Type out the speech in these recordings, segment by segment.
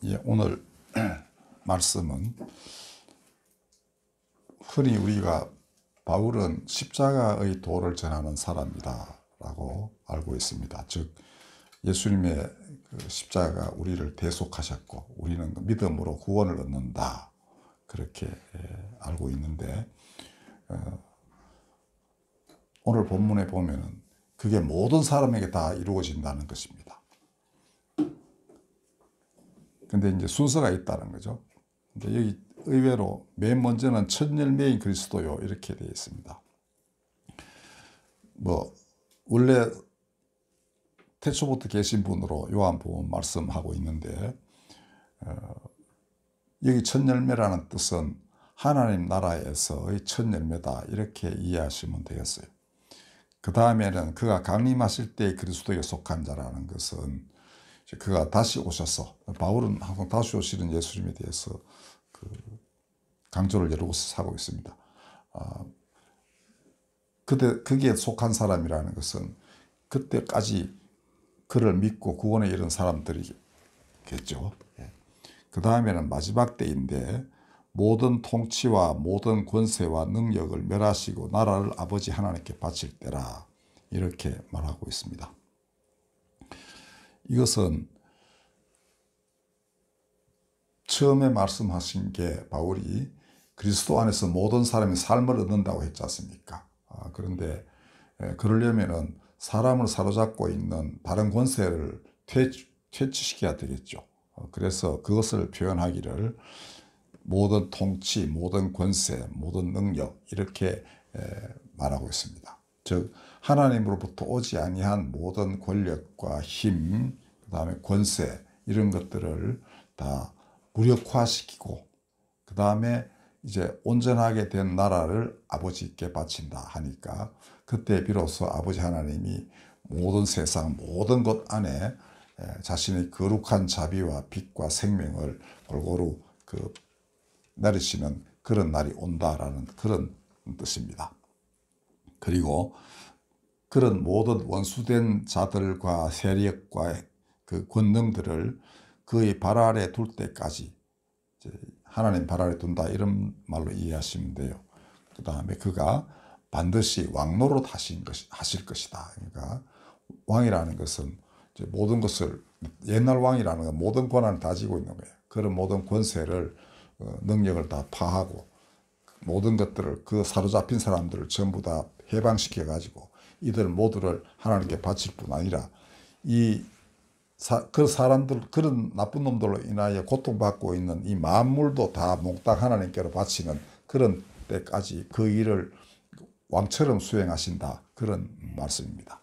예, 오늘 말씀은 흔히 우리가 바울은 십자가의 도를 전하는 사람이다 라고 알고 있습니다. 즉 예수님의 그 십자가가 우리를 대속하셨고 우리는 믿음으로 구원을 얻는다, 그렇게 알고 있는데, 오늘 본문에 보면은 그게 모든 사람에게 다 이루어진다는 것입니다. 근데 이제 순서가 있다는 거죠. 근데 여기 의외로 맨 먼저는 첫 열매인 그리스도요, 이렇게 되어 있습니다. 원래 태초부터 계신 분으로 요한복음 말씀하고 있는데, 여기 첫 열매라는 뜻은 하나님 나라에서의 첫 열매다, 이렇게 이해하시면 되겠어요. 그 다음에는 그가 강림하실 때 그리스도에 속한 자라는 것은 그가 다시 오셔서, 바울은 항상 다시 오시는 예수님에 대해서 강조를 여러 곳에서 하고 있습니다. 그게 속한 사람이라는 것은 그때까지 그를 믿고 구원에 이른 사람들이겠죠. 그 다음에는 마지막 때인데, 모든 통치와 모든 권세와 능력을 멸하시고 나라를 아버지 하나님께 바칠 때라, 이렇게 말하고 있습니다. 이것은 처음에 말씀하신 게 바울이 그리스도 안에서 모든 사람이 삶을 얻는다고 했지 않습니까? 그런데 그러려면은 사람을 사로잡고 있는 다른 권세를 퇴치시켜야 되겠죠. 그래서 그것을 표현하기를 모든 통치, 모든 권세, 모든 능력, 이렇게 말하고 있습니다. 즉 하나님으로부터 오지 아니한 모든 권력과 힘, 그 다음에 권세, 이런 것들을 다 무력화시키고, 그 다음에 이제 온전하게 된 나라를 아버지께 바친다 하니까, 그때 비로소 아버지 하나님이 모든 세상 모든 것 안에 자신의 거룩한 자비와 빛과 생명을 골고루 내리시는 그런 날이 온다라는 그런 뜻입니다. 그리고 그런 모든 원수된 자들과 세력과 그 권능들을 그의 발 아래 둘 때까지, 하나님 발 아래 둔다, 이런 말로 이해하시면 돼요. 그 다음에 그가 반드시 왕노릇 하실 것이다. 그러니까 왕이라는 것은 이제 모든 것을, 옛날 왕이라는 건 모든 권한을 가지고 있는 거예요. 그런 모든 권세를, 능력을 다 파하고 모든 것들을, 그 사로잡힌 사람들을 전부 다 해방시켜 가지고 이들 모두를 하나님께 바칠 뿐 아니라 그 사람들, 그런 나쁜 놈들로 인하여 고통받고 있는 이 만물도 다 몽땅 하나님께로 바치는 그런 때까지 그 일을 왕처럼 수행하신다, 그런 말씀입니다.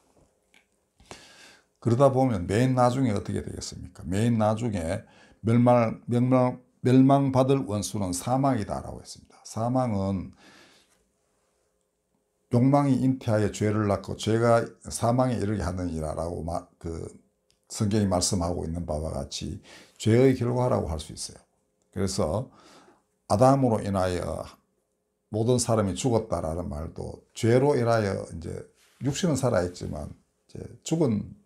그러다 보면 맨 나중에 어떻게 되겠습니까? 맨 나중에 멸망받을 원수는 사망이다라고 했습니다. 사망은 욕망이 잉태하여 죄를 낳고 죄가 사망에 이르게 하느니라라고 성경이 말씀하고 있는 바와 같이 죄의 결과라고 할 수 있어요. 그래서 아담으로 인하여 모든 사람이 죽었다라는 말도 죄로 인하여 이제 육신은 살아있지만 이제 죽은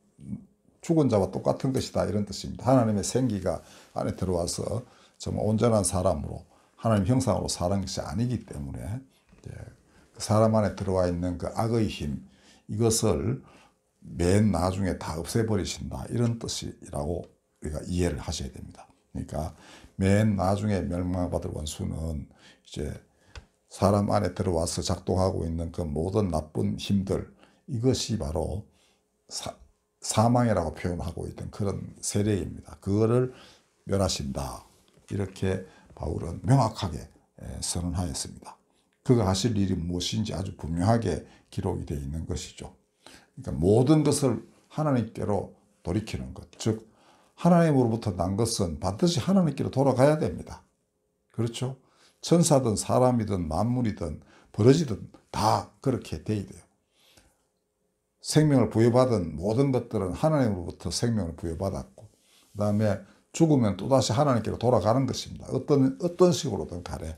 자와 똑같은 것이다, 이런 뜻입니다. 하나님의 생기가 안에 들어와서 정말 온전한 사람으로 하나님 형상으로 사는 것이 아니기 때문에 그 사람 안에 들어와 있는 그 악의 힘, 이것을 맨 나중에 다 없애버리신다, 이런 뜻이라고 우리가 이해를 하셔야 됩니다. 그러니까 맨 나중에 멸망받을 원수는 이제 사람 안에 들어와서 작동하고 있는 그 모든 나쁜 힘들, 이것이 바로 사망이라고 표현하고 있던 그런 세력입니다. 그거를 멸하신다, 이렇게 바울은 명확하게 선언하였습니다. 그가 하실 일이 무엇인지 아주 분명하게 기록이 되어 있는 것이죠. 그러니까 모든 것을 하나님께로 돌이키는 것, 즉 하나님으로부터 난 것은 반드시 하나님께로 돌아가야 됩니다. 그렇죠? 천사든 사람이든 만물이든 버러지든 다 그렇게 돼야 돼요. 생명을 부여받은 모든 것들은 하나님으로부터 생명을 부여받았고, 그 다음에 죽으면 또다시 하나님께로 돌아가는 것입니다. 어떤 식으로든 가래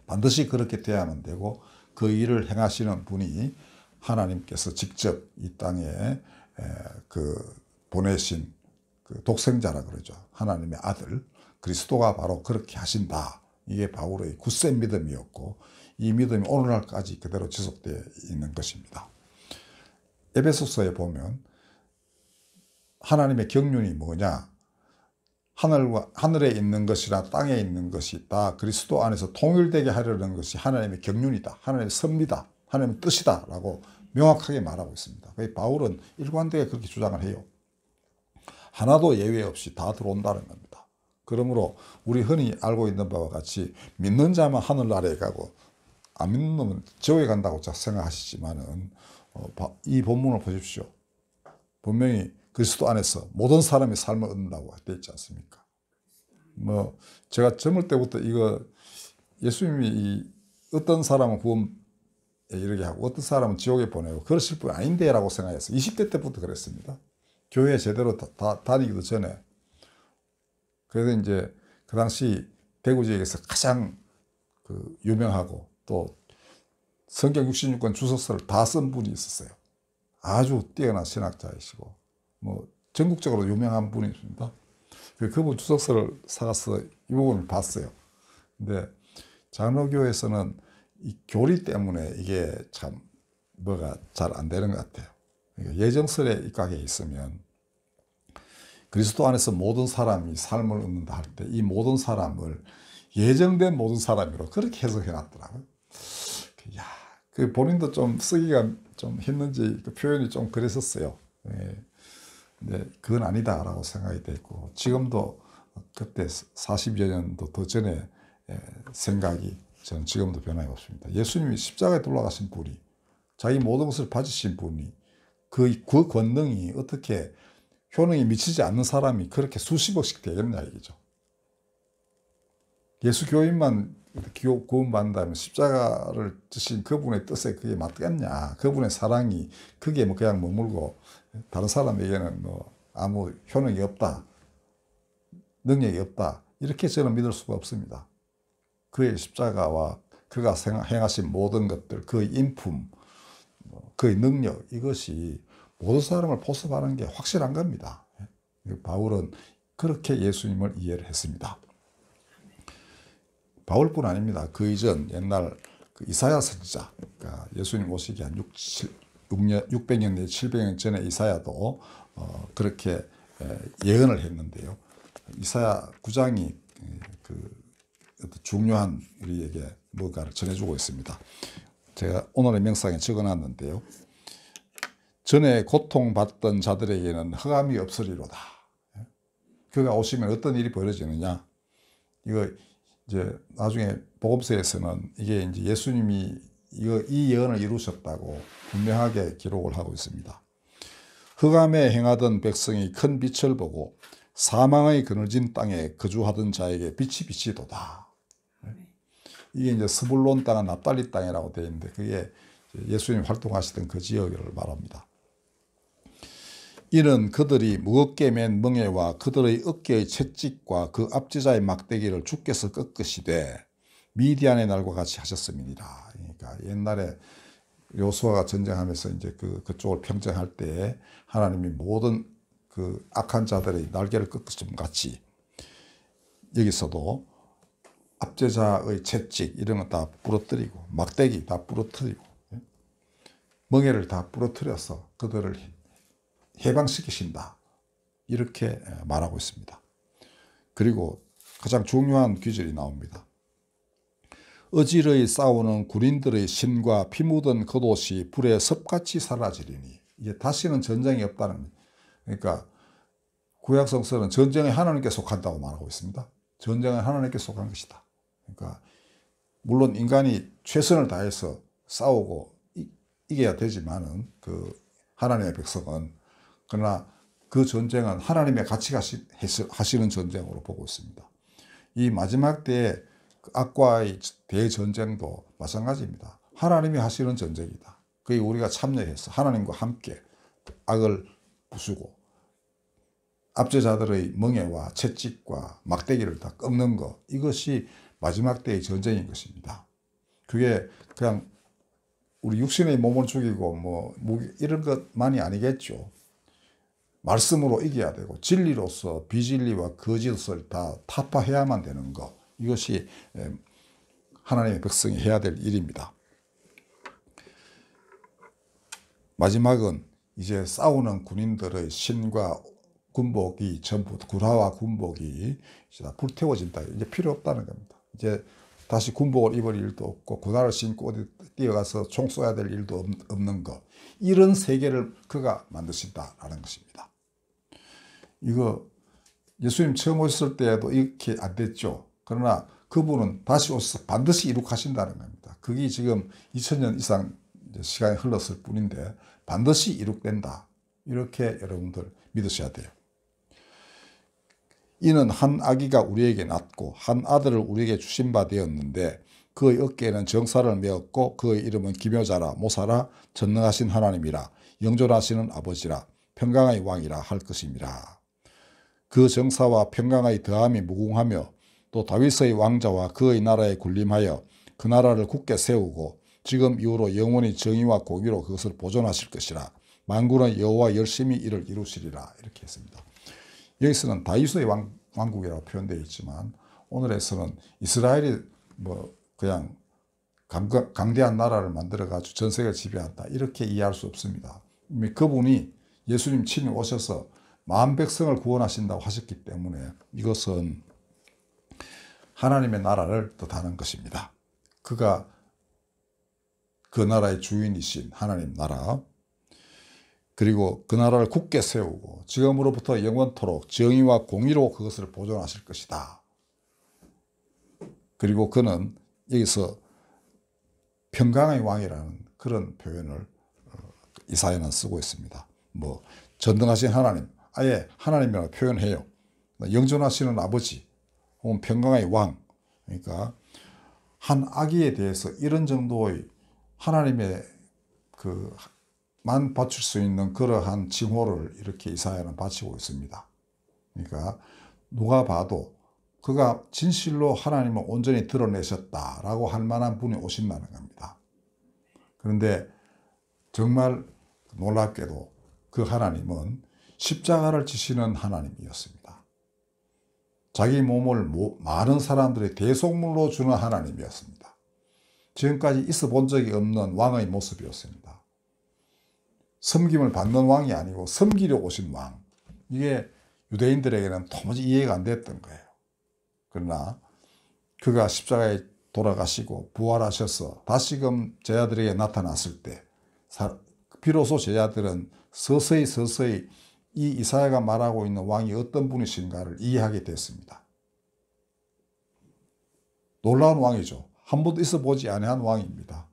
반드시 그렇게 돼야만 되고, 그 일을 행하시는 분이 하나님께서 직접 이 땅에 보내신 그 독생자라 그러죠. 하나님의 아들 그리스도가 바로 그렇게 하신다. 이게 바울의 굳센 믿음이었고 이 믿음이 오늘날까지 그대로 지속되어 있는 것입니다. 에베소서에 보면 하나님의 경륜이 뭐냐? 하늘에 있는 것이나 땅에 있는 것이 다 그리스도 안에서 통일되게 하려는 것이 하나님의 경륜이다. 하나님의 섭리다. 하나님의 뜻이다. 라고 명확하게 말하고 있습니다. 바울은 일관되게 그렇게 주장을 해요. 하나도 예외 없이 다 들어온다는 겁니다. 그러므로 우리 흔히 알고 있는 바와 같이 믿는 자만 하늘나라에 가고 안 믿는 놈은 지옥에 간다고 생각하시지만은 이 본문을 보십시오. 분명히 그리스도 안에서 모든 사람이 삶을 얻는다고 되어 있지 않습니까? 제가 젊을 때부터 이거 예수님이 어떤 사람은 구원 이렇게 하고 어떤 사람은 지옥에 보내고 그러실 분 아닌데 라고 생각했어요. 20대 때부터 그랬습니다. 교회 제대로 다니기도 전에. 그래서 이제 그 당시 대구 지역에서 가장 그 유명하고 또 성경 66권 주석서를 다 쓴 분이 있었어요. 아주 뛰어난 신학자이시고 전국적으로 유명한 분이십니다. 그분 주석서를 사가서 이 부분을 봤어요. 근데 장로교에서는 이 교리 때문에 이게 참 뭐가 잘 안 되는 것 같아요. 예정설에 입각해 있으면 그리스도 안에서 모든 사람이 삶을 얻는다 할 때 이 모든 사람을 예정된 모든 사람으로 그렇게 해석해 놨더라고요. 그 본인도 좀 쓰기가 좀 힘든지 그 표현이 좀 그랬었어요. 근데 그건 아니다라고 생각이 됐고 지금도 그때 40여 년도 더 전에 생각이 저는 지금도 변함이 없습니다. 예수님이 십자가에 돌아가신 분이 자기 모든 것을 바치신 분이 그 권능이 어떻게 효능이 미치지 않는 사람이 그렇게 수십억씩 되겠냐 이거죠. 예수 교인만 구원받는다면 십자가를 지신 그분의 뜻에 그게 맞겠냐. 그분의 사랑이 그게 그냥 머물고 다른 사람에게는 아무 효능이 없다. 능력이 없다. 이렇게 저는 믿을 수가 없습니다. 그의 십자가와 그가 행하신 모든 것들, 그의 인품, 그의 능력 이것이 모든 사람을 포섭하는 게 확실한 겁니다. 바울은 그렇게 예수님을 이해를 했습니다. 바울뿐 아닙니다. 그 이전 옛날 그 이사야 선지자, 그러니까 예수님 오시기 한 600년 내지 700년 전에 이사야도 그렇게 예언을 했는데요. 이사야 9장이 그 중요한 우리에게 뭔가를 전해주고 있습니다. 제가 오늘의 명상에 적어놨는데요. 전에 고통받던 자들에게는 흑암이 없으리로다. 그가 오시면 어떤 일이 벌어지느냐? 이거 이제 나중에 복음서에서는 이게 이제 예수님이 이 예언을 이루셨다고 분명하게 기록을 하고 있습니다. 흑암에 행하던 백성이 큰 빛을 보고 사망의 그늘진 땅에 거주하던 자에게 빛이 비치도다. 이게 이제 스불론 땅은 납달리 땅이라고 되어 있는데 그게 예수님이 활동하시던 그 지역을 말합니다. 이는 그들이 무겁게 맨 멍에와 그들의 어깨의 채찍과 그 압제자의 막대기를 주께서 꺾으시되 미디안의 날과 같이 하셨음이니라. 그러니까 옛날에 요수아가 전쟁하면서 이제 그쪽을 평정할 때 하나님이 모든 그 악한 자들의 날개를 꺾으심 같이 여기서도 압제자의 채찍 이런 거 다 부러뜨리고 막대기 다 부러뜨리고 멍에를 다 부러뜨려서 그들을 해방시키신다. 이렇게 말하고 있습니다. 그리고 가장 중요한 귀절이 나옵니다. 어지러이 싸우는 군인들의 신과 피 묻은 겉옷이 불에 섭같이 사라지리니 이게 다시는 전쟁이 없다는 그러니까 구약 성서는 전쟁에 하나님께 속한다고 말하고 있습니다. 전쟁은 하나님께 속한 것이다. 그러니까 물론 인간이 최선을 다해서 싸우고 이겨야 되지만은 그 하나님의 백성은 그러나 그 전쟁은 하나님의 같이 하시는 전쟁으로 보고 있습니다. 이 마지막 때의 악과의 대전쟁도 마찬가지입니다. 하나님이 하시는 전쟁이다. 그게 우리가 참여해서 하나님과 함께 악을 부수고 압제자들의 멍에와 채찍과 막대기를 다 꺾는 것 이것이 마지막 때의 전쟁인 것입니다. 그게 그냥 우리 육신의 몸을 죽이고 뭐 이런 것만이 아니겠죠. 말씀으로 이겨야 되고 진리로서 비진리와 거짓을 다 타파해야만 되는 것, 이것이 하나님의 백성이 해야 될 일입니다. 마지막은 이제 싸우는 군인들의 신과 군복이 전부, 군화와 군복이 이제 다 불태워진다. 이제 필요 없다는 겁니다. 이제 다시 군복을 입을 일도 없고 군화를 신고 어디 뛰어가서 총 쏘야 될 일도 없는 것. 이런 세계를 그가 만드신다라는 것입니다. 이거 예수님 처음 오셨을 때에도 이렇게 안 됐죠. 그러나 그분은 다시 오셔서 반드시 이룩하신다는 겁니다. 그게 지금 2000년 이상 시간이 흘렀을 뿐인데 반드시 이룩된다. 이렇게 여러분들 믿으셔야 돼요. 이는 한 아기가 우리에게 낳고 한 아들을 우리에게 주신 바 되었는데 그의 어깨에는 정사를 메었고 그의 이름은 기묘자라 모사라 전능하신 하나님이라 영존하시는 아버지라 평강의 왕이라 할 것임이라. 그 정사와 평강의 더함이 무궁하며 또 다윗의 왕자와 그의 나라에 군림하여 그 나라를 굳게 세우고 지금 이후로 영원히 정의와 공의로 그것을 보존하실 것이라. 만군의 여호와 열심히 이를 이루시리라. 이렇게 했습니다. 여기서는 다윗의 왕국이라고 표현되어 있지만 오늘에서는 이스라엘이 그냥 강대한 나라를 만들어가지고 전 세계를 지배한다. 이렇게 이해할 수 없습니다. 그분이 예수님 친히 오셔서 만 백성을 구원하신다고 하셨기 때문에 이것은 하나님의 나라를 뜻하는 것입니다. 그가 그 나라의 주인이신 하나님 나라, 그리고 그 나라를 굳게 세우고 지금으로부터 영원토록 정의와 공의로 그것을 보존하실 것이다. 그리고 그는 여기서 평강의 왕이라는 그런 표현을 이사야는 쓰고 있습니다. 전능하신 하나님, 아예 하나님이라고 표현해요. 영존하시는 아버지, 혹은 평강의 왕. 그러니까 한 아기에 대해서 이런 정도의 하나님의 만 바칠 수 있는 그러한 칭호를 이렇게 이사야는 바치고 있습니다. 그러니까 누가 봐도 그가 진실로 하나님을 온전히 드러내셨다라고 할 만한 분이 오신다는 겁니다. 그런데 정말 놀랍게도 그 하나님은 십자가를 지시는 하나님이었습니다. 자기 몸을 많은 사람들의 대속물로 주는 하나님이었습니다. 지금까지 있어 본 적이 없는 왕의 모습이었습니다. 섬김을 받는 왕이 아니고 섬기려 오신 왕. 이게 유대인들에게는 도무지 이해가 안 됐던 거예요. 그러나 그가 십자가에 돌아가시고 부활하셔서 다시금 제자들에게 나타났을 때 비로소 제자들은 서서히 이 이사야가 말하고 있는 왕이 어떤 분이신가를 이해하게 됐습니다. 놀라운 왕이죠. 한 번도 있어 보지 아니한 왕입니다.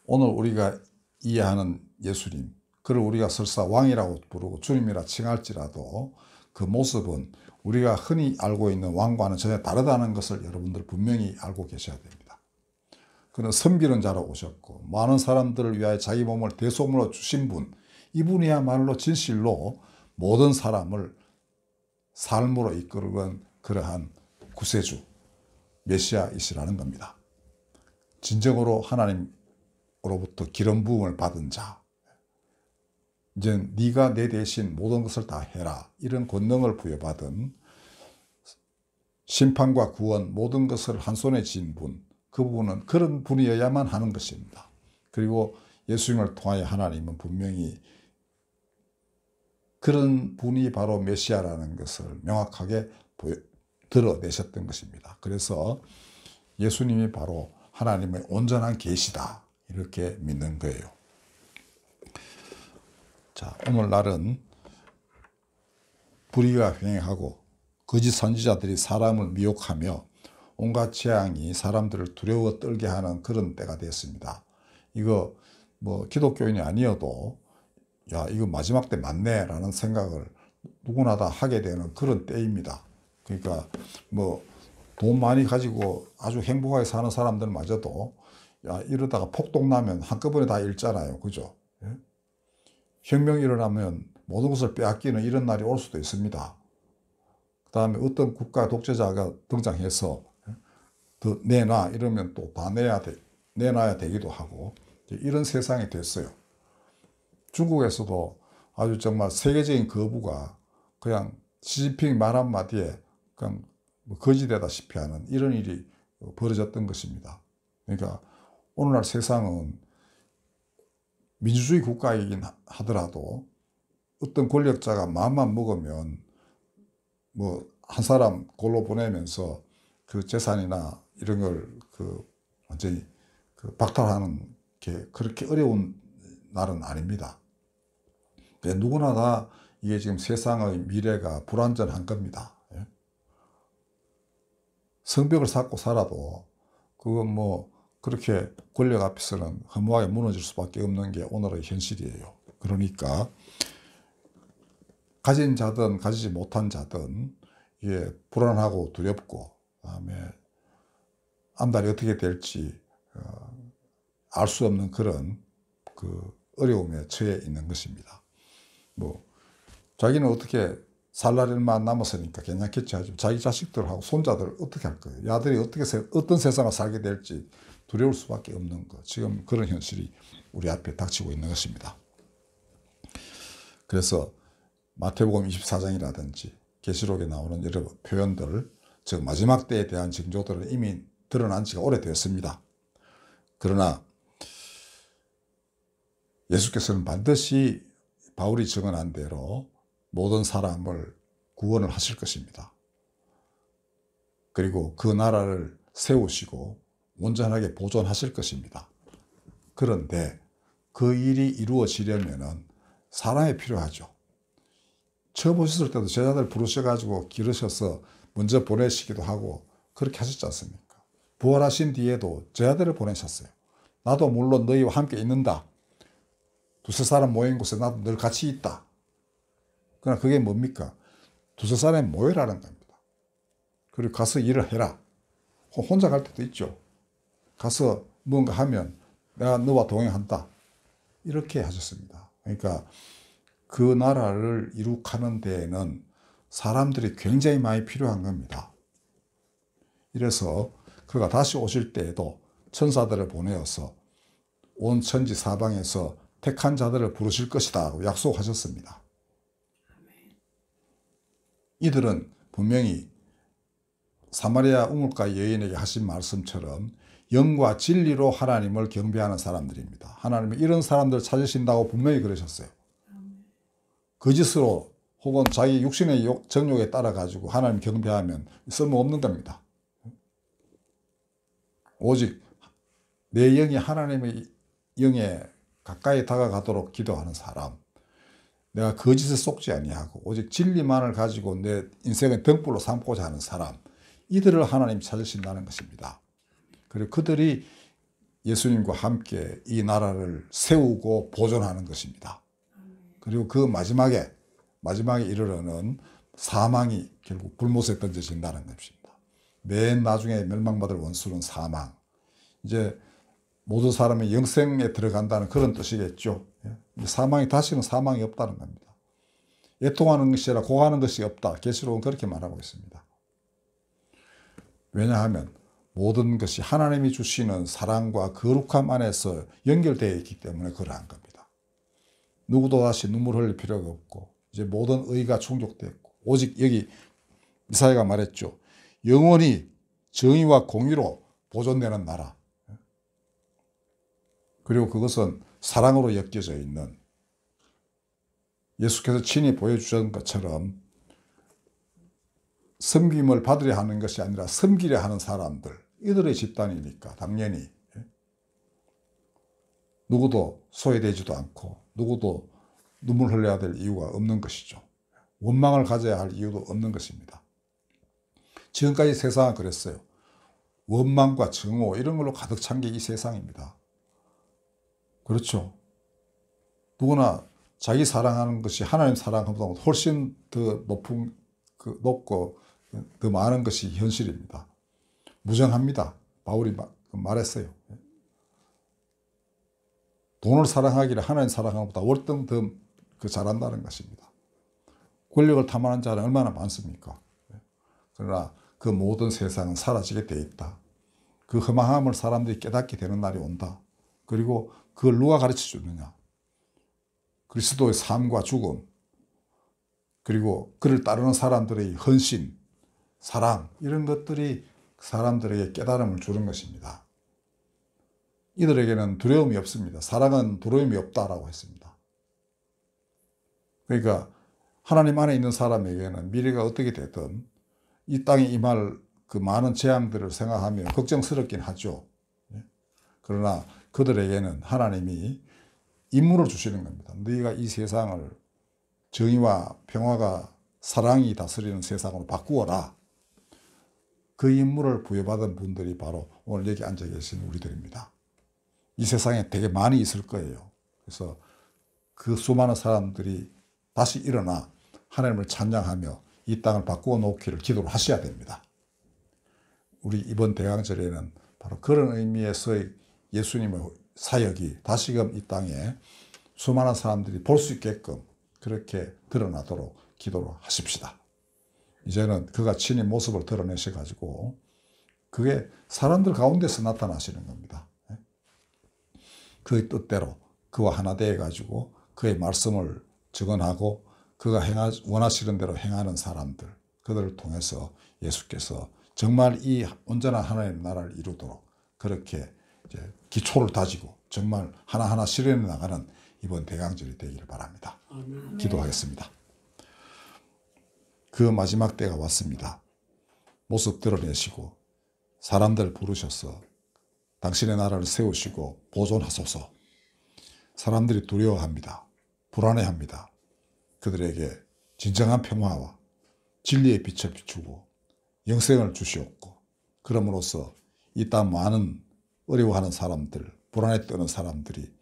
오늘 우리가 이해하는 예수님, 그를 우리가 설사 왕이라고 부르고 주님이라 칭할지라도 그 모습은 우리가 흔히 알고 있는 왕과는 전혀 다르다는 것을 여러분들 분명히 알고 계셔야 됩니다. 그는 섬기는 자로 오셨고 많은 사람들을 위하여 자기 몸을 대속물로 주신 분, 이분이야말로 진실로 모든 사람을 삶으로 이끌어간 그러한 구세주, 메시아이시라는 겁니다. 진정으로 하나님으로부터 기름 부음을 받은 자, 이제 네가 내 대신 모든 것을 다 해라, 이런 권능을 부여받은 심판과 구원 모든 것을 한 손에 쥔 분, 그분은 그런 분이어야만 하는 것입니다. 그리고 예수님을 통하여 하나님은 분명히 그런 분이 바로 메시아라는 것을 명확하게 드러내셨던 것입니다. 그래서 예수님이 바로 하나님의 온전한 계시다, 이렇게 믿는 거예요. 자, 오늘날은 불의가 횡행하고 거짓 선지자들이 사람을 미혹하며 온갖 재앙이 사람들을 두려워 떨게 하는 그런 때가 됐습니다. 이거 기독교인이 아니어도 야, 이거 마지막 때 맞네 라는 생각을 누구나 다 하게 되는 그런 때입니다. 그러니까 돈 많이 가지고 아주 행복하게 사는 사람들마저도 야, 이러다가 폭동 나면 한꺼번에 다 잃잖아요. 그죠? 예? 혁명이 일어나면 모든 것을 빼앗기는 이런 날이 올 수도 있습니다. 그 다음에 어떤 국가 독재자가 등장해서 더 내놔 이러면 또 다 내놔야 되기도 하고 이런 세상이 됐어요. 중국에서도 아주 정말 세계적인 거부가 그냥 시진핑 말 한마디에 그냥 거지되다시피 하는 이런 일이 벌어졌던 것입니다. 그러니까 오늘날 세상은 민주주의 국가이긴 하더라도 어떤 권력자가 마음만 먹으면 뭐 한 사람 골로 보내면서 그 재산이나 이런 걸 완전히 박탈하는 게 그렇게 어려운 날은 아닙니다. 누구나 다 이게 지금 세상의 미래가 불완전한 겁니다. 성벽을 쌓고 살아도 그건 뭐 그렇게 권력 앞에서는 허무하게 무너질 수밖에 없는 게 오늘의 현실이에요. 그러니까 가진 자든 가지지 못한 자든 이게 불안하고 두렵고 그다음에 앞날이 어떻게 될지 알 수 없는 그런 어려움에 처해 있는 것입니다. 뭐 자기는 어떻게 살 날이 얼마 안 남았으니까 괜찮겠지 하죠. 자기 자식들하고 손자들 어떻게 할 거예요? 야들이 어떤 세상을 살게 될지 두려울 수밖에 없는 것. 지금 그런 현실이 우리 앞에 닥치고 있는 것입니다. 그래서 마태복음 24장이라든지 계시록에 나오는 여러 표현들, 즉 마지막 때에 대한 징조들은 이미 드러난 지가 오래되었습니다. 그러나 예수께서는 반드시 바울이 증언한 대로 모든 사람을 구원을 하실 것입니다. 그리고 그 나라를 세우시고 온전하게 보존하실 것입니다. 그런데 그 일이 이루어지려면 사람이 필요하죠. 처음 오셨을 때도 제자들 부르셔가지고 기르셔서 먼저 보내시기도 하고 그렇게 하셨지 않습니까? 부활하신 뒤에도 제자들을 보내셨어요. 나도 물론 너희와 함께 있는다. 두세 사람 모인 곳에 나도 늘 같이 있다. 그러나 그게 뭡니까? 두세 사람이 모여라는 겁니다. 그리고 가서 일을 해라. 혼자 갈 때도 있죠. 가서 뭔가 하면 내가 너와 동행한다. 이렇게 하셨습니다. 그러니까 그 나라를 이룩하는 데에는 사람들이 굉장히 많이 필요한 겁니다. 이래서 그가 다시 오실 때에도 천사들을 보내어서 온 천지 사방에서 택한 자들을 부르실 것이다 약속하셨습니다. 이들은 분명히 사마리아 우물가 여인에게 하신 말씀처럼 영과 진리로 하나님을 경배하는 사람들입니다. 하나님이 이런 사람들을 찾으신다고 분명히 그러셨어요. 거짓으로 혹은 자기 육신의 정욕에 따라 가지고 하나님 경배하면 쓸모없는 겁니다. 오직 내 영이 하나님의 영에 가까이 다가가도록 기도하는 사람, 내가 거짓에 속지 아니하고 오직 진리만을 가지고 내 인생의 등불로 삼고자 하는 사람, 이들을 하나님 찾으신다는 것입니다. 그리고 그들이 예수님과 함께 이 나라를 세우고 보존하는 것입니다. 그리고 그 마지막에 이르러는 사망이 결국 불못에 던져진다는 것입니다. 맨 나중에 멸망받을 원수는 사망. 이제 모든 사람이 영생에 들어간다는 그런 뜻이겠죠. 사망이 다시는 사망이 없다는 겁니다. 애통하는 것이 아니라 고하는 것이 없다. 계시록은 그렇게 말하고 있습니다. 왜냐하면 모든 것이 하나님이 주시는 사랑과 거룩함 안에서 연결되어 있기 때문에 그러한 겁니다. 누구도 다시 눈물 흘릴 필요가 없고 이제 모든 의가 충족됐고 오직 여기 이사야가 말했죠. 영원히 정의와 공의로 보존되는 나라. 그리고 그것은 사랑으로 엮여져 있는 예수께서 친히 보여주신 것처럼 섬김을 받으려 하는 것이 아니라 섬기려 하는 사람들, 이들의 집단이니까 당연히 누구도 소외되지도 않고 누구도 눈물 흘려야 될 이유가 없는 것이죠. 원망을 가져야 할 이유도 없는 것입니다. 지금까지 세상은 그랬어요. 원망과 증오 이런 걸로 가득 찬 게 이 세상입니다. 그렇죠. 누구나 자기 사랑하는 것이 하나님 사랑보다 훨씬 더 높고 더 많은 것이 현실입니다. 무정합니다. 바울이 말했어요. 돈을 사랑하기를 하나님 사랑하는 것보다 월등 더 잘한다는 것입니다. 권력을 탐하는 자는 얼마나 많습니까? 그러나 그 모든 세상은 사라지게 돼 있다. 그 허망함을 사람들이 깨닫게 되는 날이 온다. 그리고 그걸 누가 가르쳐 주느냐? 그리스도의 삶과 죽음, 그리고 그를 따르는 사람들의 헌신, 사랑, 이런 것들이 사람들에게 깨달음을 주는 것입니다. 이들에게는 두려움이 없습니다. 사랑은 두려움이 없다라고 했습니다. 그러니까 하나님 안에 있는 사람에게는 미래가 어떻게 되든 이 땅에 임할 그 많은 재앙들을 생각하며 걱정스럽긴 하죠. 그러나 그들에게는 하나님이 임무를 주시는 겁니다. 너희가 이 세상을 정의와 평화가 사랑이 다스리는 세상으로 바꾸어라. 그 임무를 부여받은 분들이 바로 오늘 여기 앉아 계신 우리들입니다. 이 세상에 되게 많이 있을 거예요. 그래서 그 수많은 사람들이 다시 일어나 하나님을 찬양하며 이 땅을 바꾸어 놓기를 기도를 하셔야 됩니다. 우리 이번 대강절에는 바로 그런 의미에서의 예수님의 사역이 다시금 이 땅에 수많은 사람들이 볼 수 있게끔 그렇게 드러나도록 기도를 하십시다. 이제는 그가 친히 모습을 드러내셔가지고 그게 사람들 가운데서 나타나시는 겁니다. 그의 뜻대로 그와 하나 되어가지고 그의 말씀을 증언하고 그가 원하시는 대로 행하는 사람들, 그들을 통해서 예수께서 정말 이 온전한 하나님의 나라를 이루도록 그렇게 이제 기초를 다지고 정말 하나하나 실현해 나가는 이번 대강절이 되기를 바랍니다. 아멘. 기도하겠습니다. 그 마지막 때가 왔습니다. 모습 드러내시고 사람들 부르셔서 당신의 나라를 세우시고 보존하소서. 사람들이 두려워합니다. 불안해합니다. 그들에게 진정한 평화와 진리의 빛을 비추고 영생을 주시옵고 그럼으로써 이 땅 많은 어려워하는 사람들, 불안에 떠는 사람들이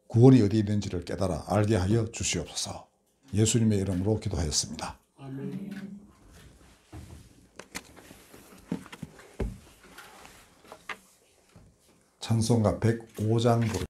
구원이 어디 있는지를 깨달아 알게 하여 주시옵소서. 예수님의 이름으로 기도하였습니다. 아멘. 찬송가 105장